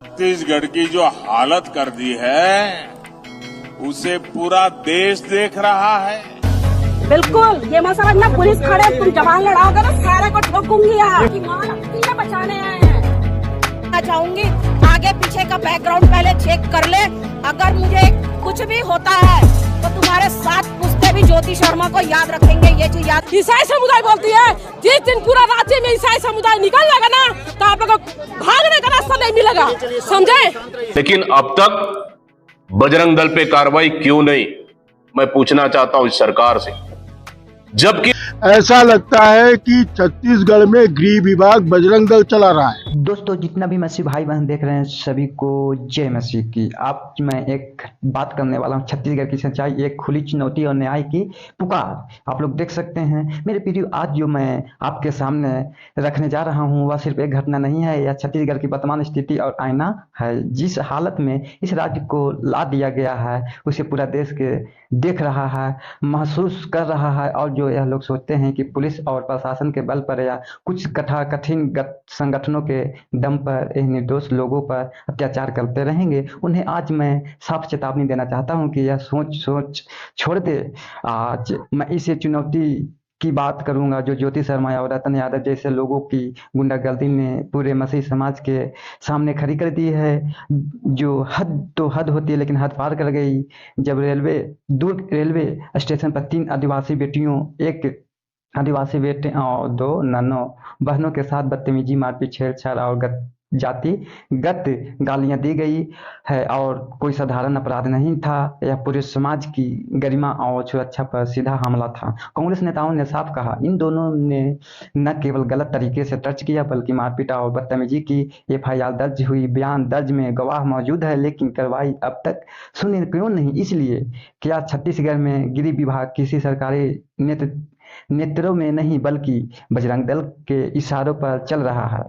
छत्तीसगढ़ की जो हालत कर दी है उसे पूरा देश देख रहा है। बिल्कुल, ये मत समझना पुलिस खड़े तुम जवान लड़ाओगे तो सारे को ठोकूंगी यार कि मां अपनी बचाने आए हैं। मैं चाहूंगी आगे पीछे का बैकग्राउंड पहले चेक कर ले, अगर मुझे कुछ भी होता है तो तुम्हारे साथ पूछते भी ज्योति शर्मा को याद रखेंगे। ये चीज याद ईसाई समुदाय बोलती है जिस दिन पूरा राज्य में ईसाई समुदाय निकल जाएगा ना तो आप लोगों को भागने का रास्ता नहीं मिलेगा, समझे। लेकिन अब तक बजरंग दल पे कार्रवाई क्यों नहीं, मैं पूछना चाहता हूं इस सरकार से। जबकि ऐसा लगता है कि छत्तीसगढ़ में गृह विभाग बजरंग दल चला रहा है। दोस्तों, जितना भी मसीह भाई बहन देख रहे हैं सभी को जय मसीह की। आज मैं एक बात करने वाला हूं छत्तीसगढ़ की सच्चाई, एक खुली चुनौती और न्याय की पुकार। आप लोग देख सकते हैं मेरे प्रिय, आज जो मैं आपके सामने रखने जा रहा हूं वह सिर्फ एक घटना नहीं है, यह छत्तीसगढ़ की वर्तमान स्थिति और आईना है। जिस हालत में इस राज्य को ला दिया गया है उसे पूरा देश के देख रहा है, महसूस कर रहा है। और जो यह लोग सोचते हैं कि पुलिस और प्रशासन के बल पर या कुछ कठिन संगठनों के दम पर इन निर्दोष लोगों पर अत्याचार करते रहेंगे, उन्हें आज मैं साफ चेतावनी देना चाहता हूं कि यह सोच छोड़ दे। आज मैं इस चुनौती की बात करूंगा जो ज्योति शर्मा और रतन यादव जैसे लोगों की गुंडागर्दी ने पूरे मसीह समाज के सामने खड़ी कर दी है। जो हद तो हद होती है लेकिन हद पार कर गई। जब दुर्ग रेलवे स्टेशन पर 3 आदिवासी बेटियों, एक आदिवासी बेटे और 2 ननों बहनों के साथ बदतमीजी, मारपीट, छेड़छाड़ और जातिगत गालियां दी गई है और कोई साधारण अपराध नहीं था, यह पूरे समाज की गरिमा और सुरक्षा पर सीधा हमला था। कांग्रेस नेताओं ने साफ कहा इन दोनों ने न केवल गलत तरीके से दर्ज किया बल्कि मारपीट और बदतमीजी की। FIR दर्ज हुई, बयान दर्ज में गवाह मौजूद है, लेकिन कार्रवाई अब तक सुनी क्यों नहीं? इसलिए क्या छत्तीसगढ़ में गृह विभाग किसी सरकारी नेत्रों में नहीं बल्कि बजरंग दल के इशारों पर चल रहा है?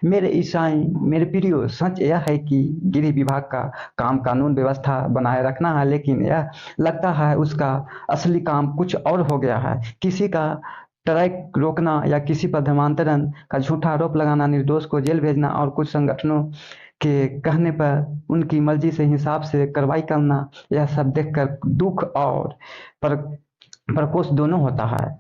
मेरे प्रियो, सच यह है कि गृह विभाग का काम कानून व्यवस्था बनाए रखना है, लेकिन यह लगता है उसका असली काम कुछ और हो गया है। किसी का ट्रैक रोकना या किसी पर धर्मांतरण का झूठा आरोप लगाना, निर्दोष को जेल भेजना और कुछ संगठनों के कहने पर उनकी मर्जी से हिसाब से कार्रवाई करना, यह सब देखकर दुख और प्रकोष्ठ दोनों होता है।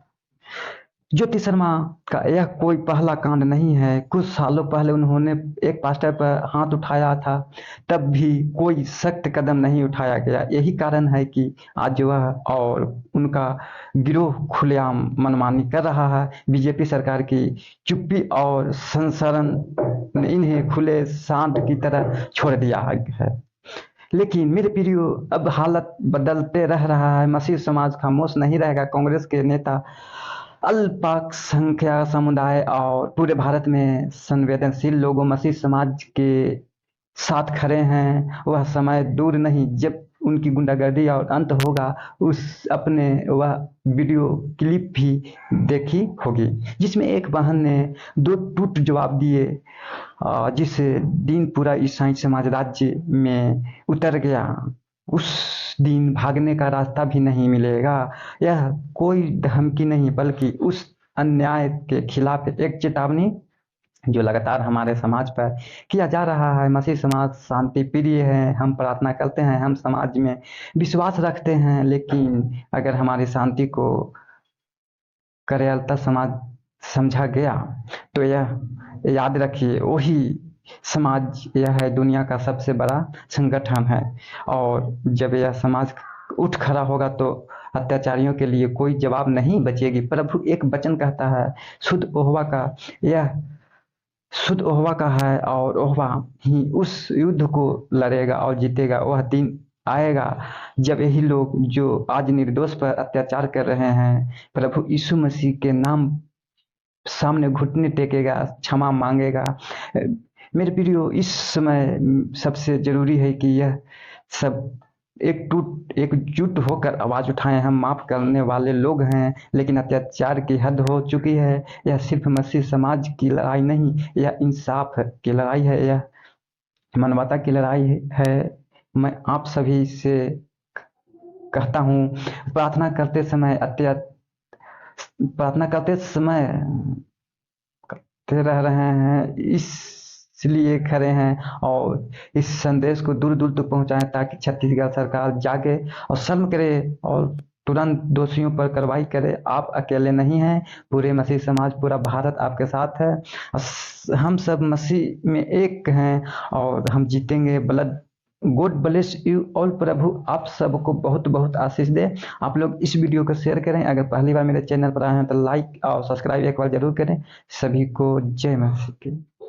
ज्योति शर्मा का यह कोई पहला कांड नहीं है। कुछ सालों पहले उन्होंने एक पास्टर पर हाथ उठाया था, तब भी कोई सख्त कदम नहीं उठाया गया। यही कारण है कि आज वह और उनका गिरोह खुलेआम मनमानी कर रहा है। बीजेपी सरकार की चुप्पी और संसरण ने इन्हें खुले सांड की तरह छोड़ दिया है। लेकिन मेरे प्रियो, अब हालत बदलते रह रहा है। मसीह समाज खामोश नहीं रहेगा। कांग्रेस के नेता, अल्पसंख्यक समुदाय और पूरे भारत में संवेदनशील लोगों मसीह समाज के साथ खड़े हैं। वह समय दूर नहीं जब उनकी गुंडागर्दी और अंत होगा। उस अपने वह वीडियो क्लिप भी देखी होगी जिसमें एक बहन ने 2 टूट जवाब दिए, जिस दिन पूरा ईसाई समाज राज्य में उतर गया उस दिन भागने का रास्ता भी नहीं मिलेगा। यह कोई धमकी नहीं बल्कि उस अन्याय के खिलाफ एक चेतावनी जो लगातार हमारे समाज पर किया जा रहा है। मसीह समाज शांति प्रिय है, हम प्रार्थना करते हैं, हम समाज में विश्वास रखते हैं, लेकिन अगर हमारी शांति को करेलता समाज समझा गया तो यह याद रखिए वही समाज यह है दुनिया का सबसे बड़ा संगठन है। और जब यह समाज उठ खड़ा होगा तो अत्याचारियों के लिए कोई जवाब नहीं बचेगी। प्रभु एक वचन कहता है, शुद्ध ओहवा का है और ओहवा ही उस युद्ध को लड़ेगा और जीतेगा। वह दिन आएगा जब यही लोग जो आज निर्दोष पर अत्याचार कर रहे हैं प्रभु यीशु मसीह के नाम सामने घुटने टेकेगा, क्षमा मांगेगा। मेरे प्रियो, इस समय सबसे जरूरी है कि यह सब एकजुट होकर आवाज उठाएं। हम माफ करने वाले लोग हैं, लेकिन अत्याचार की हद हो चुकी है। यह सिर्फ मसीह समाज की लड़ाई नहीं, यह इंसाफ की लड़ाई है, यह मानवता की लड़ाई है। मैं आप सभी से कहता हूँ, प्रार्थना करते समय करते रह रहे हैं, इस इसलिए खड़े हैं और इस संदेश को दूर दूर तक पहुंचाएं ताकि छत्तीसगढ़ सरकार जागे और शर्म करे और तुरंत दोषियों पर कार्रवाई करे। आप अकेले नहीं हैं, पूरे मसीह समाज, पूरा भारत आपके साथ है। हम सब मसीह में एक हैं और हम जीतेंगे। God bless you all. प्रभु आप सबको बहुत बहुत आशीष दे। आप लोग इस वीडियो को शेयर करें। अगर पहली बार मेरे चैनल पर आए हैं तो लाइक और सब्सक्राइब एक बार जरूर करें। सभी को जय मसीह की।